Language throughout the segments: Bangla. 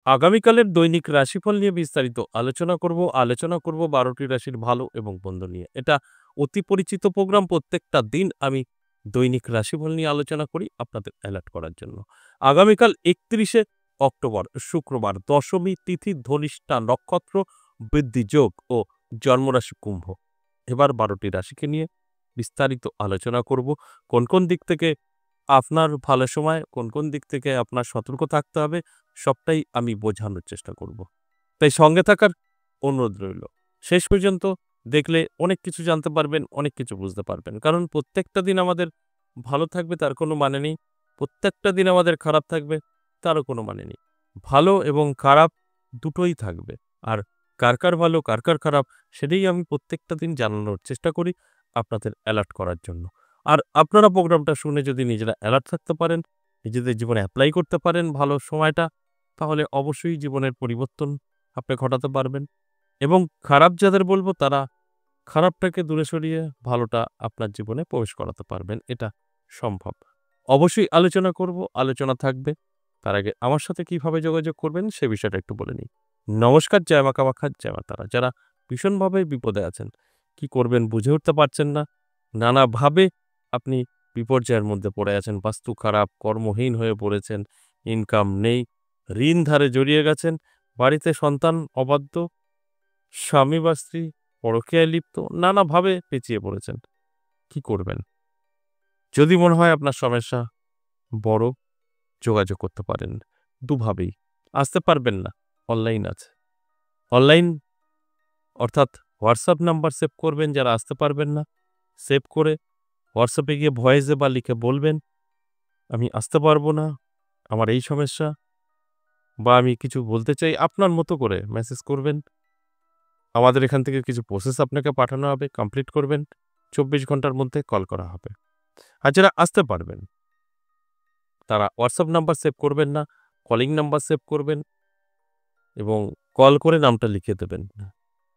আগামীকালের দৈনিক রাশিফল নিয়ে বিস্তারিত আলোচনা করব ১২টি রাশির ভালো এবং মন্দ নিয়ে। এটা অতি পরিচিত প্রোগ্রাম। প্রত্যেকটা দিন আমি দৈনিক রাশিফল নিয়ে আলোচনা করি আপনাদের অ্যালার্ট করার জন্য। আগামীকাল ৩১শে অক্টোবর শুক্রবার, দশমী তিথি, ধনিষ্ঠা নক্ষত্র, বৃদ্ধি যোগ ও জন্মরাশি কুম্ভ। এবার ১২টি রাশিকে নিয়ে বিস্তারিত আলোচনা করব। কোন কোন দিক থেকে আপনার ভালো সময়, কোন কোন দিক থেকে আপনার সতর্ক থাকতে হবে, সবটাই আমি বোঝানোর চেষ্টা করব। তাই সঙ্গে থাকার অনুরোধ রইল। শেষ পর্যন্ত দেখলে অনেক কিছু জানতে পারবেন, অনেক কিছু বুঝতে পারবেন। কারণ প্রত্যেকটা দিন আমাদের ভালো থাকবে তার কোনো মানে নেই। প্রত্যেকটা দিন আমাদের খারাপ থাকবে তারও কোনো মানে নেই। ভালো এবং খারাপ দুটোই থাকবে। আর কার ভালো, কার খারাপ সেটাই আমি প্রত্যেকটা দিন জানানোর চেষ্টা করি আপনাদের অ্যালার্ট করার জন্য। আর আপনারা প্রোগ্রামটা শুনে যদি নিজেরা অ্যালার্ট থাকতে পারেন, নিজেদের জীবনে এপ্লাই করতে পারেন ভালো সময়টা, তাহলে অবশ্যই জীবনের পরিবর্তন আপনি ঘটাতে পারবেন। এবং খারাপ যাদের বলবো তারা খারাপটাকে দূরে সরিয়ে ভালোটা আপনার জীবনে প্রবেশ করাতে পারবেন। এটা সম্ভব। অবশ্যই আলোচনা করব, আলোচনা থাকবে। তার আগে আমার সাথে কিভাবে যোগাযোগ করবেন সে বিষয়টা একটু বলে নিই। নমস্কার, জয় মা কামাখ্যা, জয় মা তারা। যারা ভীষণভাবে বিপদে আছেন, কি করবেন বুঝে উঠতে পারছেন না, নানাভাবে আপনি বিপর্যয়ের মধ্যে পড়ে আছেন, বাস্তু খারাপ, কর্মহীন হয়ে পড়েছেন, ইনকাম নেই, ঋণ ধারে জড়িয়ে গেছেন, বাড়িতে সন্তান অবাধ্য, স্বামী বা স্ত্রী পরকীয়ায় লিপ্ত, নানাভাবে পেঁচিয়ে পড়েছেন। কি করবেন? যদি মনে হয় আপনার সমস্যা বড়, যোগাযোগ করতে পারেন দুভাবেই। আসতে পারবেন না, অনলাইন আছে। অনলাইন অর্থাৎ হোয়াটসঅ্যাপ নাম্বার সেভ করবেন যারা আসতে পারবেন না। সেভ করে হোয়াটসঅ্যাপে গিয়ে ভয়েসে বা লিখে বলবেন, আমি আসতে পারবো না, আমার এই সমস্যা, বা আমি কিছু বলতে চাই। আপনার মতো করে মেসেজ করবেন। আমাদের এখান থেকে কিছু প্রসেস আপনাকে পাঠানো হবে, কমপ্লিট করবেন। ২৪ ঘন্টার মধ্যে কল করা হবে। আর যারা আসতে পারবেন তারা হোয়াটসঅ্যাপ নাম্বার সেভ করবেন না, কলিং নাম্বার সেভ করবেন এবং কল করে নামটা লিখে দেবেন।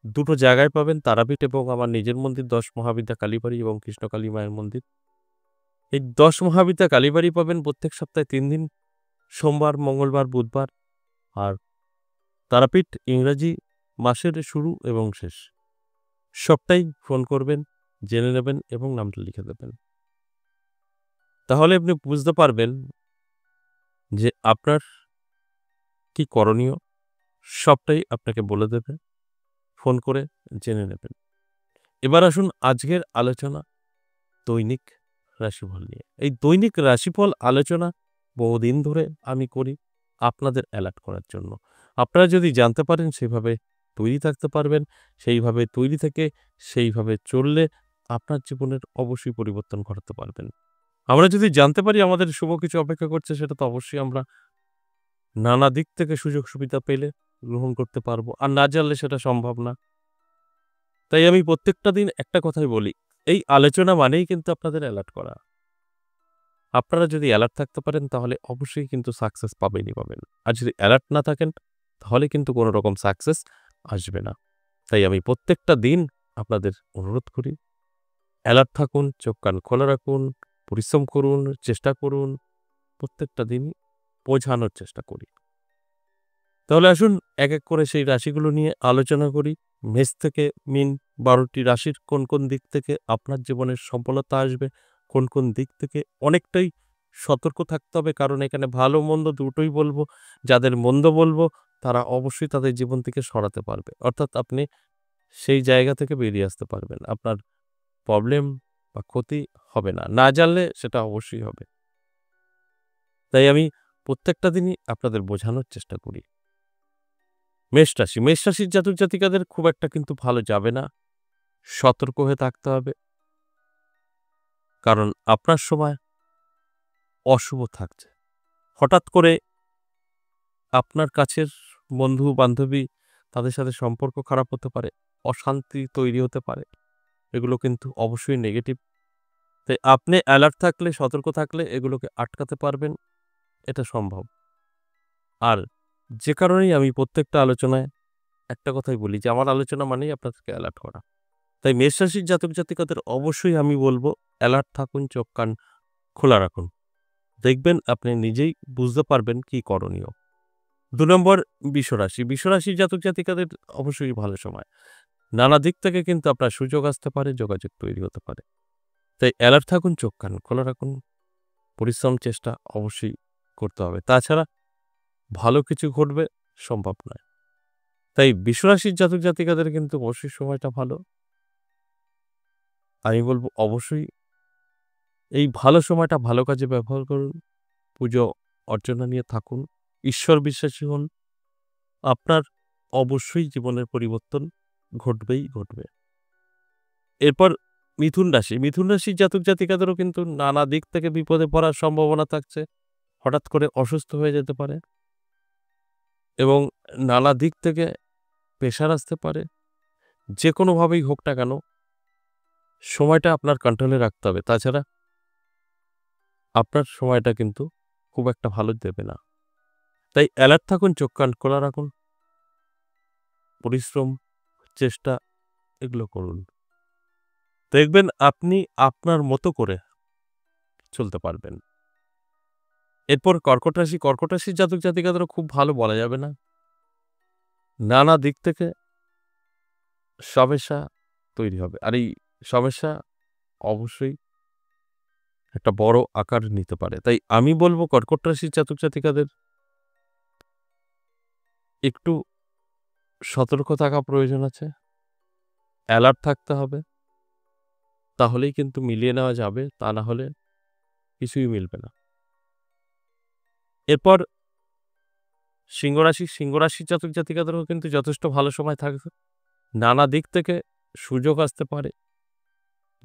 দুটো জায়গায় পাবেন, তারাপীঠ এবং আমার নিজের মন্দির ১০ মহাবিদ্যা কালীবাড়ি এবং কৃষ্ণকালী মায়ের মন্দির। এই ১০ মহাবিদ্যা কালীবাড়ি পাবেন প্রত্যেক সপ্তাহে ৩ দিন, সোমবার, মঙ্গলবার, বুধবার। আর তারাপীঠ ইংরাজি মাসের শুরু এবং শেষ। সবটাই ফোন করবেন, জেনে নেবেন এবং নামটা লিখে দেবেন। তাহলে আপনি বুঝতে পারবেন যে আপনার কি করণীয়, সবটাই আপনাকে বলে দেবে। ফোন করে জেনে নেবেন। এবার আসুন আজকের আলোচনা দৈনিক রাশিফল নিয়ে। এই দৈনিক রাশিফল আলোচনা বহুদিন ধরে আমি করি আপনাদের অ্যালার্ট করার জন্য। আপনারা যদি জানতে পারেন সেভাবে তৈরি থাকতে পারবেন। সেইভাবে তৈরি থেকে সেইভাবে চললে আপনার জীবনের অবশ্যই পরিবর্তন ঘটাতে পারবেন। আমরা যদি জানতে পারি আমাদের শুভ কিছু অপেক্ষা করছে, সেটা তো অবশ্যই আমরা নানা দিক থেকে সুযোগ সুবিধা পেলে গ্রহণ করতে পারবো। আর না জানলে সেটা সম্ভব না। তাই আমি প্রত্যেকটা দিন একটা কথাই বলি, এই আলোচনা মানেই কিন্তু আপনাদের অ্যালার্ট করা। আপনারা যদি অ্যালার্ট থাকতে পারেন তাহলে অবশ্যই কিন্তু সাকসেস পাবেনই পাবেন। আর যদি অ্যালার্ট না থাকেন তাহলে কিন্তু কোনো রকম সাকসেস আসবে না। তাই আমি প্রত্যেকটা দিন আপনাদের অনুরোধ করি, অ্যালার্ট থাকুন, চোখ কান খোলা রাখুন, পরিশ্রম করুন, চেষ্টা করুন। প্রত্যেকটা দিন বোঝানোর চেষ্টা করি। তাহলে আসুন এক এক করে সেই রাশিগুলো নিয়ে আলোচনা করি। মেষ থেকে মীন, ১২টি রাশির কোন কোন দিক থেকে আপনার জীবনের সফলতা আসবে, কোন দিক থেকে অনেকটাই সতর্ক থাকতে হবে। কারণ এখানে ভালো মন্দ দুটোই বলবো। যাদের মন্দ বলবো তারা অবশ্যই তাদের জীবন থেকে সরাতে পারবে। অর্থাৎ আপনি সেই জায়গা থেকে বেরিয়ে আসতে পারবেন। আপনার প্রবলেম বা ক্ষতি হবে না। না জানলে সেটা অবশ্যই হবে। তাই আমি প্রত্যেকটা দিনই আপনাদের বোঝানোর চেষ্টা করি। মেষ রাশির জাতক জাতিকাদের খুব একটা কিন্তু ভালো যাবে না। সতর্ক হয়ে থাকতে হবে। কারণ আপনার সময় অশুভ থাকছে। হঠাৎ করে আপনার কাছের বন্ধু-বান্ধবী তাদের সাথে সম্পর্ক খারাপ হতে পারে, অশান্তি তৈরি হতে পারে। এগুলো কিন্তু অবশ্যই নেগেটিভ। তাই আপনি অ্যালার্ট থাকলে, সতর্ক থাকলে এগুলোকে আটকাতে পারবেন। এটা সম্ভব। আর যে কারণেই আমি প্রত্যেকটা আলোচনায় একটা কথাই বলি যে আমার আলোচনা মানেই আপনাদেরকে অ্যালার্ট করা। তাই মেষ রাশির জাতক জাতিকাদের অবশ্যই আমি বলবো অ্যালার্ট থাকুন, চোখ কান খোলা রাখুন। দেখবেন আপনি নিজেই বুঝতে পারবেন কি করণীয়। ২ নম্বর বিশ্বরাশি। বিশ্বরাশির জাতক জাতিকাদের অবশ্যই ভালো সময়। নানা দিক থেকে কিন্তু আপনার সুযোগ আসতে পারে, যোগাযোগ তৈরি হতে পারে। তাই অ্যালার্ট থাকুন, চোখ কান খোলা রাখুন। পরিশ্রম চেষ্টা অবশ্যই করতে হবে। তাছাড়া ভালো কিছু ঘটবে সম্ভব নয়। তাই বিশ্বরাশির জাতক জাতিকাদের কিন্তু অবশ্যই সময়টা ভালো। আমি বলব অবশ্যই এই ভালো সময়টা ভালো কাজে ব্যবহার করুন। পুজো অর্চনা নিয়ে থাকুন। ঈশ্বর বিশ্বাসী হন। আপনার অবশ্যই জীবনের পরিবর্তন ঘটবেই ঘটবে। এরপর মিথুন রাশি। মিথুন রাশির জাতক জাতিকাদেরও কিন্তু নানা দিক থেকে বিপদে পড়ার সম্ভাবনা থাকছে। হঠাৎ করে অসুস্থ হয়ে যেতে পারে এবং নানা দিক থেকে প্রেশার আসতে পারে। যেকোনোভাবেই হোক না কেন সময়টা আপনার কন্ট্রোলে রাখতে হবে। তাছাড়া আপনার সময়টা কিন্তু খুব একটা ভালো দেবে না। তাই অ্যালার্ট থাকুন, চোখ কান খোলা রাখুন। পরিশ্রম, চেষ্টা এগুলো করুন। দেখবেন আপনি আপনার মতো করে চলতে পারবেন। এরপর কর্কট রাশি। কর্কট রাশির জাতক জাতিকাদেরও খুব ভালো বলা যাবে না। নানা দিক থেকে সমস্যা তৈরি হবে। আর এই সমস্যা অবশ্যই একটা বড় আকার নিতে পারে। তাই আমি বলব কর্কট রাশির জাতক জাতিকাদের একটু সতর্ক থাকা প্রয়োজন আছে। অ্যালার্ট থাকতে হবে। তাহলেই কিন্তু মিলিয়ে নেওয়া যাবে। তা না হলে কিছুই মিলবে না। এরপর সিংহ রাশি। সিংহ রাশির জাতক জাতিকাদেরও কিন্তু যথেষ্ট ভালো সময় থাকবে। নানা দিক থেকে সুযোগ আসতে পারে,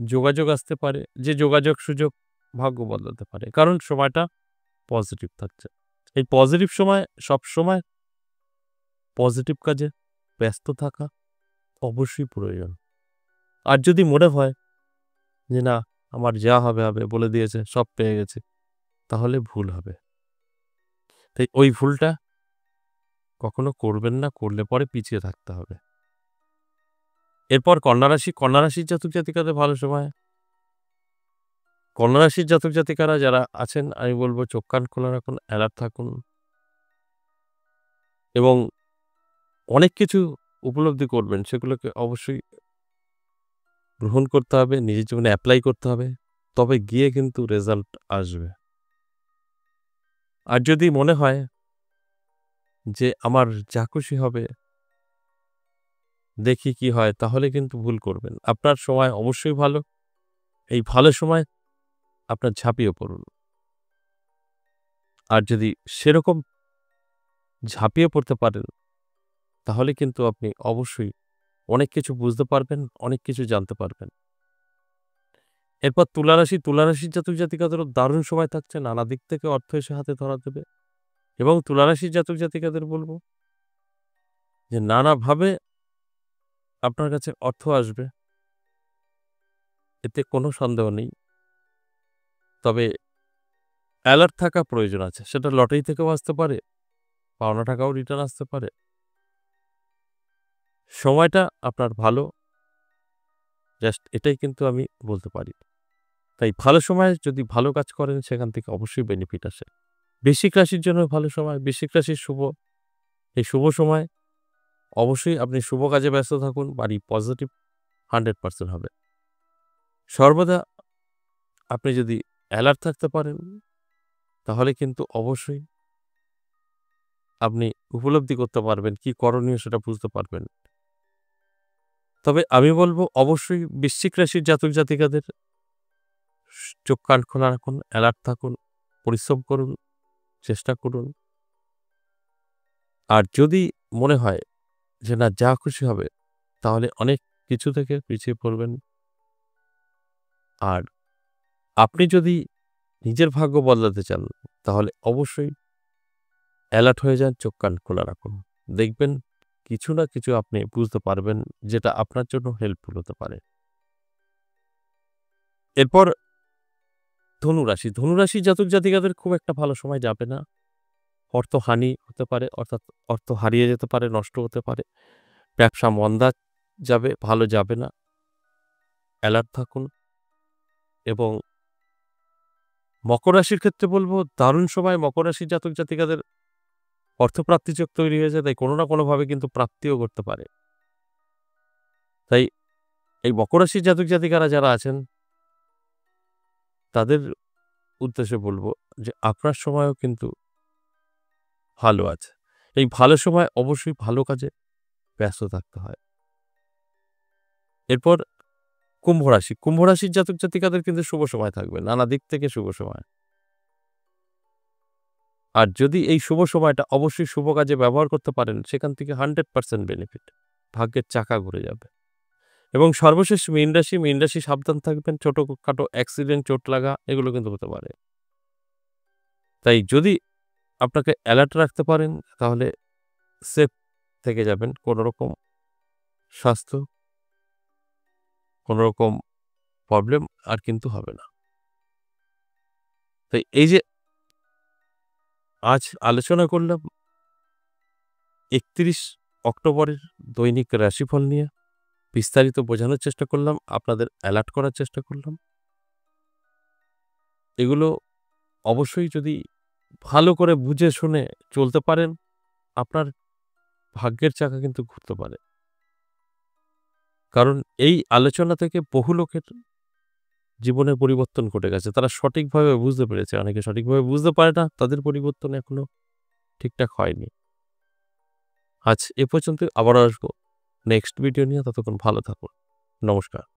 যোগাযোগ আসতে পারে। যে যোগাযোগ সুযোগ ভাগ্য বদলাতে পারে। কারণ সময়টা পজিটিভ থাকছে। এই পজিটিভ সময় সবসময় পজিটিভ কাজে ব্যস্ত থাকা অবশ্যই প্রয়োজন। আর যদি মনে হয় যে না আমার যা হবে হবে বলে দিয়েছে, সব পেয়ে গেছি, তাহলে ভুল হবে। তাই ওই ভুলটা কখনো করবেন না, করলে পরে পিছিয়ে থাকতে হবে। এরপর কন্যা রাশি। কন্যা রাশির জাতক জাতিকাদের ভালো সময়। কন্যা রাশির জাতক জাতিকারা যারা আছেন আমি বলব চোখ কান খোলা রাখুন, অ্যালার্ট থাকুন এবং অনেক কিছু উপলব্ধি করবেন সেগুলোকে অবশ্যই গ্রহণ করতে হবে, নিজের জীবনে এপ্লাই করতে হবে। তবে গিয়ে কিন্তু রেজাল্ট আসবে। আর যদি মনে হয় যে আমার যা খুশি হবে, দেখি কি হয়, তাহলে কিন্তু ভুল করবেন। আপনার সময় অবশ্যই ভালো। এই ভালো সময় আপনার ঝাঁপিয়ে পড়ুন। আর যদি সেরকম ঝাঁপিয়ে পড়তে পারেন, তাহলে কিন্তু আপনি অবশ্যই অনেক কিছু বুঝতে পারবেন, অনেক কিছু জানতে পারবেন। এরপর তুলা রাশি। তুলা রাশির জাতক জাতিকাদেরও দারুণ সময় থাকছে। নানা দিক থেকে অর্থ এসে হাতে ধরা দেবে এবং তুলা রাশির জাতক জাতিকাদের বলব যে নানাভাবে আপনার কাছে অর্থ আসবে। এতে কোনো সন্দেহ নেই। তবে অ্যালার্ট থাকা প্রয়োজন আছে। সেটা লটারি থেকেও আসতে পারে, পাওনা টাকাও রিটার্ন আসতে পারে। সময়টা আপনার ভালো, জাস্ট এটাই কিন্তু আমি বলতে পারি। তাই ভালো সময়ে যদি ভালো কাজ করেন সেখান থেকে অবশ্যই বেনিফিট আসে। বৃশ্চিক রাশির জন্য ভালো সময়। বৃশ্চিক রাশির এই শুভ সময় অবশ্যই আপনি শুভ কাজে ব্যস্ত থাকুন। বাড়ি পজিটিভ 100% হবে। সর্বদা আপনি যদি অ্যালার্ট থাকতে পারেন, তাহলে কিন্তু অবশ্যই আপনি উপলব্ধি করতে পারবেন, কি করণীয় সেটা বুঝতে পারবেন। তবে আমি বলব অবশ্যই বৃশ্চিক রাশির জাতক জাতিকাদের চোখ কান খোলা রাখুন, অ্যালার্ট থাকুন, পরিশ্রম করুন, চেষ্টা করুন। আর যদি মনে হয় যে না যা খুশি হবে, তাহলে অনেক কিছু থেকে পিছিয়ে পড়বেন। আর আপনি যদি নিজের ভাগ্য বদলাতে চান, তাহলে অবশ্যই অ্যালার্ট হয়ে যান, চোখ কান খোলা রাখুন। দেখবেন কিছু না কিছু আপনি বুঝতে পারবেন যেটা আপনার জন্য হেল্পফুল হতে পারে। এরপর ধনুরাশি। ধনুরাশির জাতক জাতিকাদের খুব একটা ভালো সময় যাবে না। অর্থহানি হতে পারে, অর্থাৎ অর্থ হারিয়ে যেতে পারে, নষ্ট হতে পারে। ব্যবসা মন্দা যাবে, ভালো যাবে না। অ্যালার্ট থাকুন এবং মকর রাশির ক্ষেত্রে বলব দারুণ সময় মকর রাশির জাতক জাতিকাদের অর্থপ্রাপ্তি যোগ তৈরি হয়েছে, তাই কোনো না কোনোভাবে কিন্তু প্রাপ্তিও করতে পারে। তাই এই মকর রাশির জাতক-জাতিকারা যারা আছেন, তাদের উদ্দেশ্যে বলব যে আপনার সময়ও কিন্তু ভালো আছে। এই ভালো সময় অবশ্যই ভালো কাজে ব্যস্ত থাকতে হয়। এরপর কুম্ভ রাশি। কুম্ভ রাশির জাতক-জাতিকাদের কিন্তু শুভ সময় থাকবে। নানা দিক থেকে শুভ সময়। আর যদি এই শুভ সময়টা অবশ্যই শুভ কাজে ব্যবহার করতে পারেন, সেখান থেকে 100% বেনিফিট। ভাগ্যের চাকা ঘুরে যাবে। এবং সর্বশেষ মীন রাশি। মীন রাশি সাবধান থাকবেন। ছোটখাটো অ্যাক্সিডেন্ট, চোট লাগা এগুলো কিন্তু হতে পারে। তাই যদি আপনাকে অ্যালার্ট রাখতে পারেন, তাহলে সেফ থেকে যাবেন। কোনরকম স্বাস্থ্য, কোনরকম প্রবলেম আর কিন্তু হবে না। তাই এই যে আজ আলোচনা করলাম ৩১ অক্টোবরের দৈনিক রাশিফল নিয়ে, বিস্তারিত বোঝানোর চেষ্টা করলাম, আপনাদের অ্যালার্ট করার চেষ্টা করলাম। এগুলো অবশ্যই যদি ভালো করে বুঝে শুনে চলতে পারেন, আপনার ভাগ্যের চাকা কিন্তু ঘুরতে পারে। কারণ এই আলোচনা থেকে বহু লোকের জীবনের পরিবর্তন ঘটে গেছে। তারা সঠিকভাবে বুঝতে পেরেছে। অনেকে সঠিকভাবে বুঝতে পারে না, তাদের পরিবর্তন এখনো ঠিকঠাক হয়নি। আজ এ পর্যন্তই, আবারও আসবো নেক্সট ভিডিও নিয়ে। ততক্ষণ ভালো থাকুন। নমস্কার।